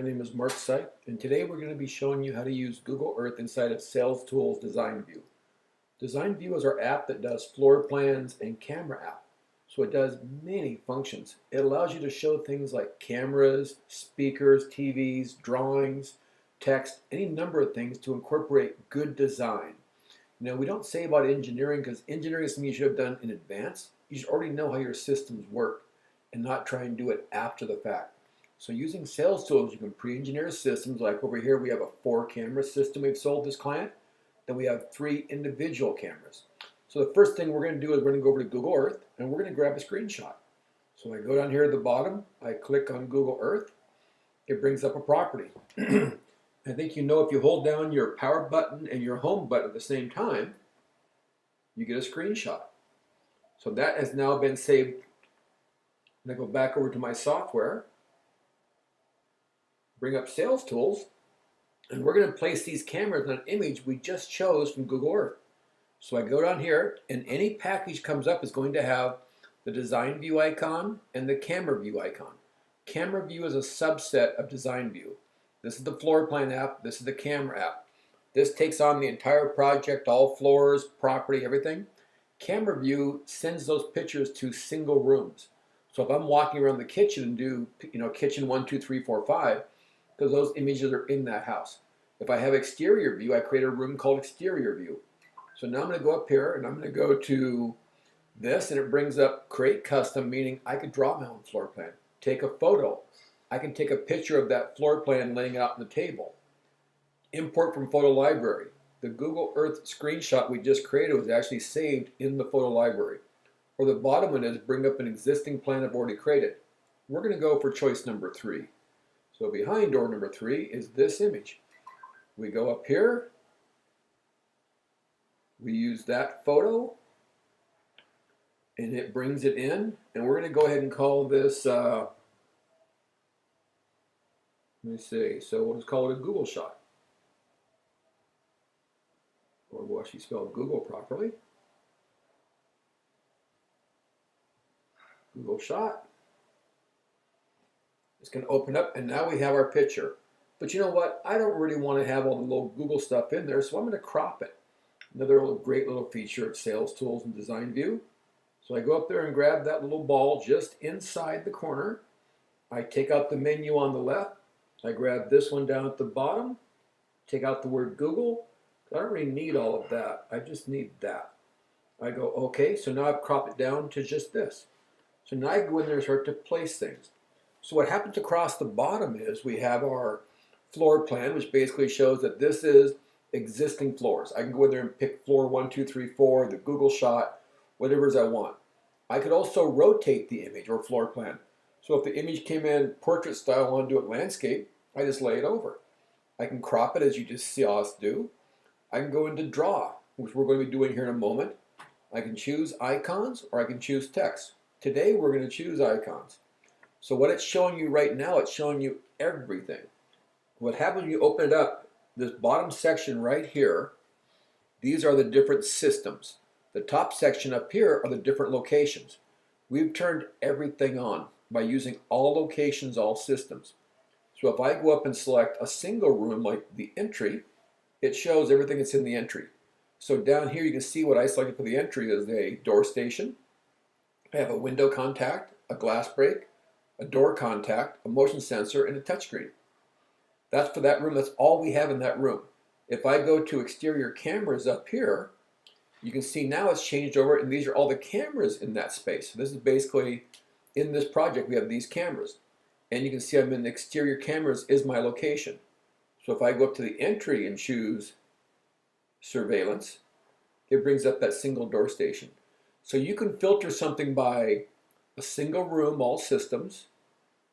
name is Mark Syke, and today we're going to be showing you how to use Google Earth inside of Salez Toolz Design View. Design View is our app that does floor plans and camera app. So it does many functions. It allows you to show things like cameras, speakers, TVs, drawings, text, any number of things to incorporate good design. Now, we don't say about engineering because engineering is something you should have done in advance. You should already know how your systems work and not try and do it after the fact. So using Salez Toolz, you can pre-engineer systems. Like over here, we have a 4-camera system we've sold this client. Then we have 3 individual cameras. So the first thing we're going to do is we're going to go over to Google Earth, and we're going to grab a screenshot. So I go down here at the bottom, I click on Google Earth. It brings up a property. I think you know if you hold down your power button and your home button at the same time, you get a screenshot. So that has now been saved. And I go back over to my software, bring up Salez Toolz, and we're going to place these cameras on an image we just chose from Google Earth. So I go down here, and any package comes up is going to have the design view icon and the camera view icon. Camera view is a subset of design view. This is the floor plan app. This is the camera app. This takes on the entire project, all floors, property, everything. Camera view sends those pictures to single rooms. So if I'm walking around the kitchen and do, kitchen 1, 2, 3, 4, 5, because those images are in that house. If I have exterior view, I create a room called exterior view. So now I'm going to go up here and I'm going to go to this, and it brings up create custom, meaning I could draw my own floor plan, take a photo. I can take a picture of that floor plan laying out on the table. Import from photo library. The Google Earth screenshot we just created was actually saved in the photo library. Or the bottom one is bring up an existing plan I've already created. We're going to go for choice number 3. So behind door number 3 is this image. We go up here. We use that photo, and it brings it in. And we're going to go ahead and call this, let me see, so we'll just call it a Google shot. Or we'll actually spell Google properly. Google shot. It's going to open up, and now we have our picture. But you know what? I don't really want to have all the little Google stuff in there, so I'm going to crop it. Another great little feature of Salez Toolz and Design View. So I go up there and grab that little ball just inside the corner. I take out the menu on the left. I grab this one down at the bottom. Take out the word Google. I don't really need all of that. I just need that. I go, okay, so now I've cropped it down to just this. So now I go in there and start to place things. So what happens across the bottom is we have our floor plan, which basically shows that this is existing floors. I can go in there and pick floor 1, 2, 3, 4, the Google shot, whatever it is I want. I could also rotate the image or floor plan. So if the image came in portrait style, I want to do it landscape, I just lay it over. I can crop it as you just saw us do. I can go into draw, which we're going to be doing here in a moment. I can choose icons or I can choose text. Today we're going to choose icons. So what it's showing you right now, it's showing you everything. What happens when you open it up, this bottom section right here, these are the different systems. The top section up here are the different locations. We've turned everything on by using all locations, all systems. So if I go up and select a single room like the entry, it shows everything that's in the entry. So down here you can see what I selected for the entry is a door station. I have a window contact, a glass break, a door contact, a motion sensor, and a touchscreen. That's for that room. That's all we have in that room. If I go to exterior cameras up here, you can see now it's changed over, and these are all the cameras in that space. So this is basically, in this project, we have these cameras. And you can see I'm in the exterior cameras is my location. So if I go up to the entry and choose surveillance, it brings up that single door station. So you can filter something by a single room, all systems,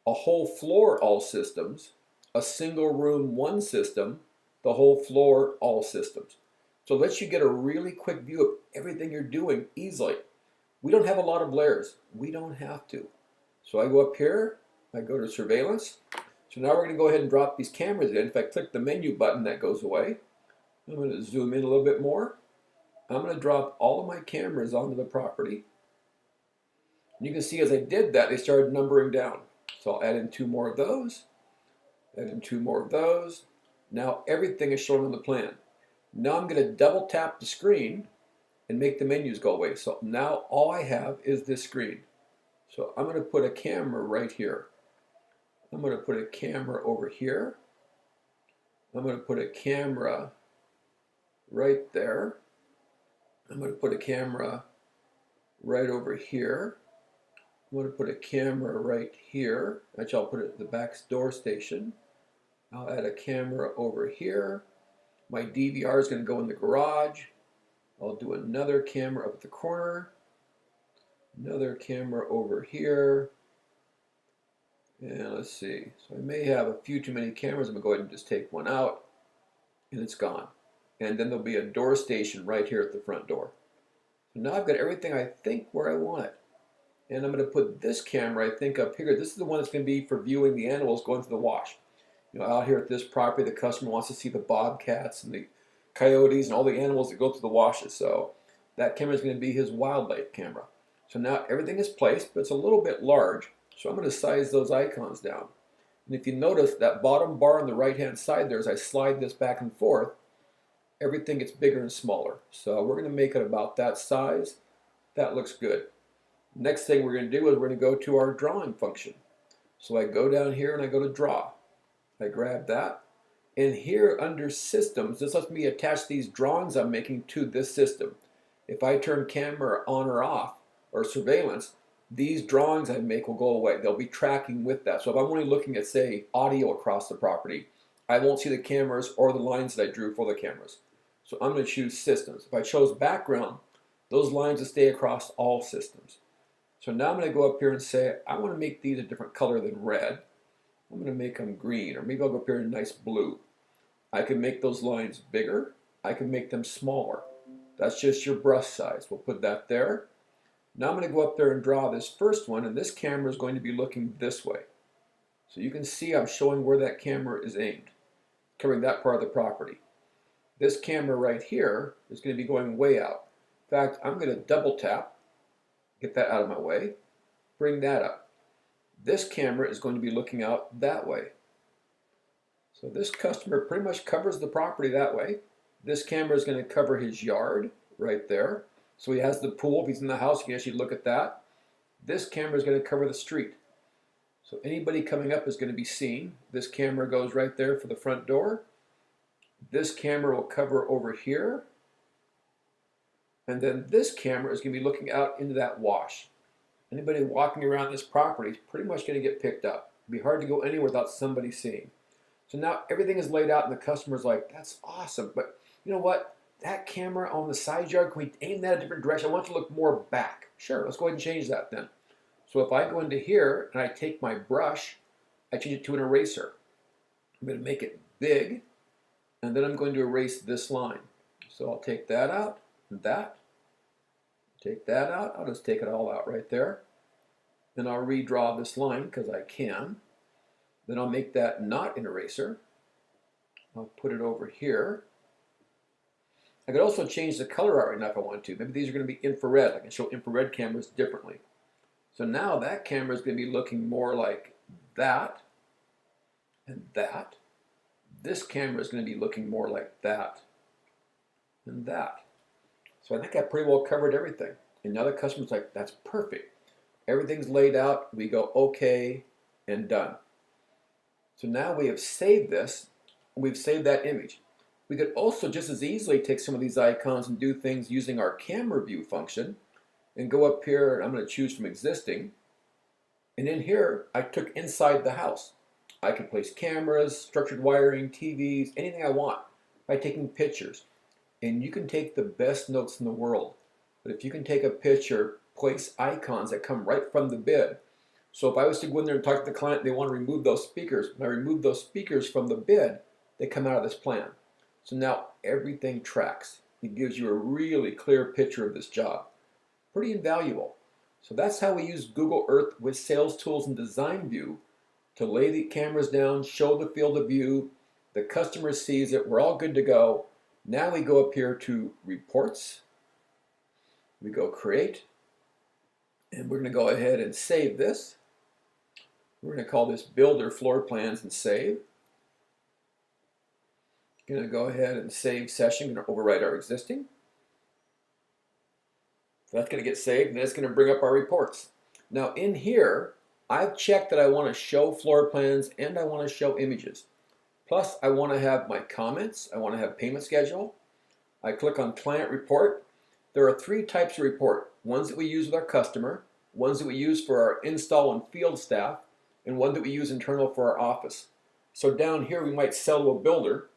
a whole floor, all systems, a single room, one system, the whole floor, all systems. So it lets you get a really quick view of everything you're doing easily. We don't have a lot of layers. We don't have to. So I go up here, I go to surveillance. So now we're going to go ahead and drop these cameras in. If I click the menu button, that goes away. I'm going to zoom in a little bit more. I'm going to drop all of my cameras onto the property. And you can see as I did that, they started numbering down. So I'll add in 2 more of those. Add in 2 more of those. Now everything is shown on the plan. Now I'm going to double tap the screen and make the menus go away. So now all I have is this screen. So I'm going to put a camera right here. I'm going to put a camera over here. I'm going to put a camera right there. I'm going to put a camera right over here. I'm going to put a camera right here. Actually, I'll put it at the back door station. I'll add a camera over here. My DVR is going to go in the garage. I'll do another camera up at the corner. Another camera over here. And let's see. So I may have a few too many cameras. I'm going to go ahead and just take one out. And it's gone. And then there'll be a door station right here at the front door. So now I've got everything I think where I want it. And I'm going to put this camera, I think, up here. This is the one that's going to be for viewing the animals going to the wash. You know, out here at this property, the customer wants to see the bobcats and the coyotes and all the animals that go through the washes. So that camera is going to be his wildlife camera. So now everything is placed, but it's a little bit large. So I'm going to size those icons down. And if you notice, that bottom bar on the right-hand side there, as I slide this back and forth, everything gets bigger and smaller. So we're going to make it about that size. That looks good. Next thing we're going to do is we're going to go to our drawing function. So I go down here and I go to draw. I grab that. And here under systems, this lets me attach these drawings I'm making to this system. If I turn camera on or off or surveillance, these drawings I make will go away. They'll be tracking with that. So if I'm only looking at, say, audio across the property, I won't see the cameras or the lines that I drew for the cameras. So I'm going to choose systems. If I chose background, those lines will stay across all systems. So now I'm going to go up here and say, I want to make these a different color than red. I'm going to make them green, or maybe I'll go up here in a nice blue. I can make those lines bigger. I can make them smaller. That's just your brush size. We'll put that there. Now I'm going to go up there and draw this first one, and this camera is going to be looking this way. So you can see I'm showing where that camera is aimed, covering that part of the property. This camera right here is going to be going way out. In fact, I'm going to double tap, get that out of my way, bring that up. This camera is going to be looking out that way. So this customer pretty much covers the property that way. This camera is going to cover his yard right there. So he has the pool. If he's in the house, you can actually look at that. This camera is going to cover the street. So anybody coming up is going to be seen. This camera goes right there for the front door. This camera will cover over here. And then this camera is going to be looking out into that wash. Anybody walking around this property is pretty much going to get picked up. It'd be hard to go anywhere without somebody seeing. So now everything is laid out and the customer's like, that's awesome. But you know what? That camera on the side yard, can we aim that a different direction? I want it to look more back. Sure, let's go ahead and change that then. So if I go into here and I take my brush, I change it to an eraser. I'm going to make it big, and then I'm going to erase this line. So I'll take that out, and that. Take that out. I'll just take it all out right there. Then I'll redraw this line because I can. Then I'll make that not an eraser. I'll put it over here. I could also change the color out right now if I want to. Maybe these are going to be infrared. I can show infrared cameras differently. So now that camera is going to be looking more like that and that. This camera is going to be looking more like that and that. So I think I pretty well covered everything. And now the customer's like, that's perfect. Everything's laid out. We go okay and done. So now we have saved this. We've saved that image. We could also just as easily take some of these icons and do things using our camera view function and go up here, and I'm going to choose from existing. And in here, I took inside the house. I can place cameras, structured wiring, TVs, anything I want by taking pictures. And you can take the best notes in the world. But if you can take a picture, place icons that come right from the bid. So if I was to go in there and talk to the client, they want to remove those speakers. When I remove those speakers from the bid, they come out of this plan. So now everything tracks. It gives you a really clear picture of this job. Pretty invaluable. So that's how we use Google Earth with Salez Toolz and Design View to lay the cameras down, show the field of view, the customer sees it, we're all good to go. Now we go up here to Reports, we go Create, and we're going to go ahead and save this. We're going to call this Builder Floor Plans and save. Going to go ahead and save session. Going to overwrite our existing. So that's going to get saved, and it's going to bring up our reports. Now in here, I've checked that I want to show floor plans and I want to show images. Plus, I want to have my comments. I want to have payment schedule. I click on client report. There are 3 types of report. Ones that we use with our customer, ones that we use for our install and field staff, and one that we use internal for our office. So down here, we might sell to a builder,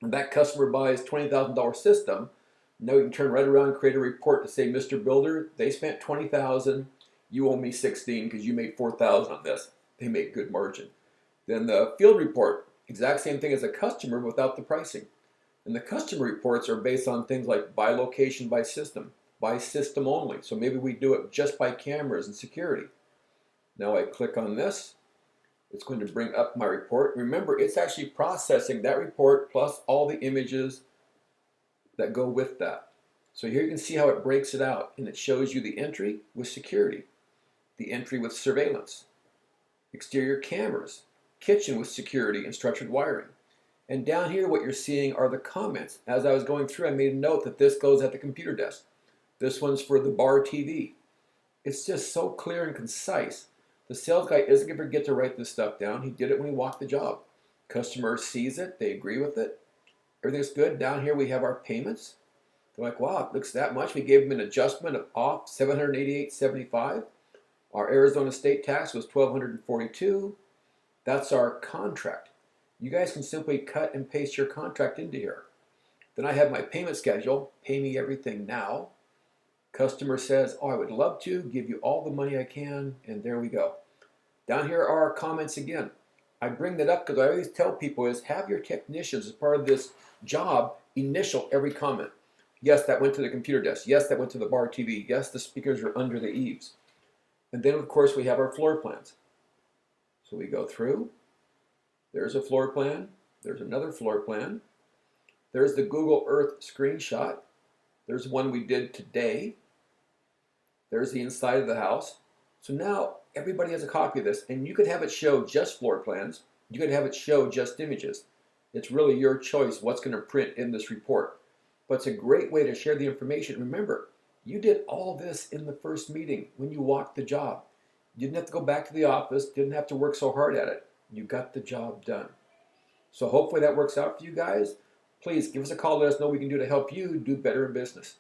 and that customer buys $20,000 system. Now we can turn right around and create a report to say, Mr. Builder, they spent $20,000. You owe me $16 because you made $4,000 on this. They make good margin. Then the field report, exact same thing as a customer without the pricing. And the customer reports are based on things like by location, by system only. So maybe we do it just by cameras and security. Now I click on this. It's going to bring up my report. Remember, it's actually processing that report plus all the images that go with that. So here you can see how it breaks it out, and it shows you the entry with security, the entry with surveillance, exterior cameras, kitchen with security and structured wiring. And down here what you're seeing are the comments. As I was going through, I made a note that this goes at the computer desk. This one's for the bar TV. It's just so clear and concise. The sales guy isn't going to forget to write this stuff down. He did it when he walked the job. Customer sees it, they agree with it. Everything's good. Down here we have our payments. They're like, wow, it looks that much. We gave them an adjustment of off $788.75. Our Arizona state tax was $1,242. That's our contract. You guys can simply cut and paste your contract into here. Then I have my payment schedule. Pay me everything now. Customer says, oh, I would love to give you all the money I can, and there we go. Down here are our comments again. I bring that up because I always tell people is have your technicians as part of this job initial every comment. Yes, that went to the computer desk. Yes, that went to the bar TV. Yes, the speakers are under the eaves. And then, of course, we have our floor plans. So we go through. There's a floor plan. There's another floor plan. There's the Google Earth screenshot. There's one we did today. There's the inside of the house. So now everybody has a copy of this, and you could have it show just floor plans. You could have it show just images. It's really your choice what's going to print in this report. But it's a great way to share the information. Remember, you did all this in the first meeting when you walked the job. You didn't have to go back to the office, didn't have to work so hard at it. You got the job done. So hopefully that works out for you guys. Please give us a call. Let us know what we can do to help you do better in business.